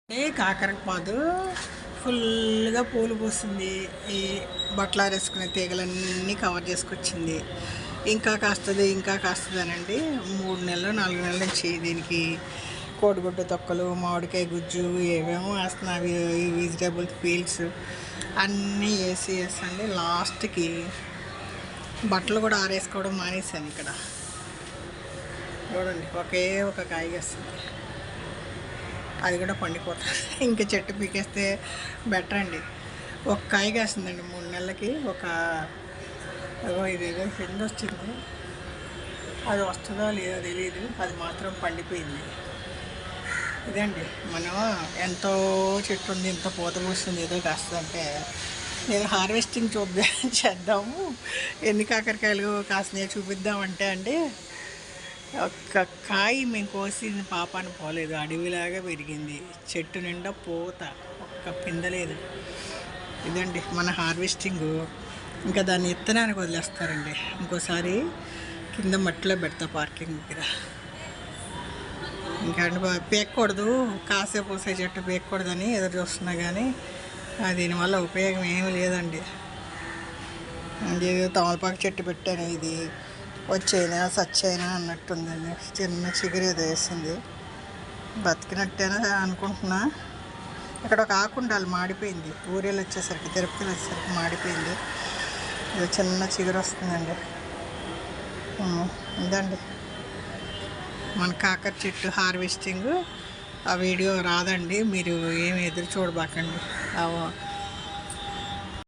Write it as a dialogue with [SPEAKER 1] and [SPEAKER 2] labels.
[SPEAKER 1] కాకరపాదు ఫుల్గా పూలు పూసింది. ఈ బట్టలు ఆరేసుకునే తీగలన్నీ కవర్ చేసుకొచ్చింది. ఇంకా కాస్తుంది అనండి. 3 నెలలు 4 నెలల నుంచి దీనికి కోడిగుడ్డు తొక్కలు, మామిడికాయ గుజ్జు ఏమేమో వేస్తున్నాయి. ఈ వెజిటేబుల్ పీల్స్ అన్నీ వేసేసండి. లాస్ట్కి బట్టలు కూడా ఆరేసుకోవడం మానేసాను. ఇక్కడ చూడండి, ఒక కాయ వేస్తుంది. అది కూడా పండిపోతుంది. ఇంకా చెట్టు పీకేస్తే బెటర్ అండి. ఒక కాయ కాస్తుందండి 3 నెలలకి. ఇదేదో కింద వచ్చింది, అది వస్తుందో లేదో తెలియదు. అది మాత్రం పండిపోయింది. ఇదండి, మనం ఎంతో చెట్టు ఉంది, ఇంత పూత పూస్తుంది, ఏదో కాస్తుందంటే నేను హార్వెస్టింగ్ చేద్దాము, ఎన్ని కాకరకాయలు కాస్తున్నాయో చూపిద్దామంటే అండి, ఒక్క కాయ మేము కోసిన పాపాన్ని పోలేదు. అడవిలాగా పెరిగింది. చెట్టు నిండా పూత, ఒక్క పిందలేదు. ఇదండి మన హార్వెస్టింగ్. ఇంకా దాన్ని విత్తనానికి వదిలేస్తారండి. ఇంకోసారి కింద మట్టిలో పెడతా పార్కింగ్ దగ్గర. ఇంకా పీక్కకూడదు, కాసేపు పూసే చెట్టు పీక్కకూడదని ఎదురు చూస్తున్నా, కానీ దీనివల్ల ఉపయోగం ఏమీ లేదండి. ఏదో తమలపాకు చెట్టు పెట్టాను, ఇది వచ్చైనా సచ్చైనా అన్నట్టుందండి. చిన్న చిగురు ఏదో వేసింది, బతికినట్టేనా అనుకుంటున్నా. ఇక్కడ ఒక ఆకు ఉండాలి, మాడిపోయింది. ఊరేళ్ళు వచ్చేసరికి, తిరుపతిలో వచ్చేసరికి మాడిపోయింది. ఇది చిన్న చిగురు వస్తుందండి. ఇదండి మన కాకర చెట్టు హార్వెస్టింగ్. ఆ వీడియో రాదండి, మీరు ఏమి ఎదురు చూడబాకండి.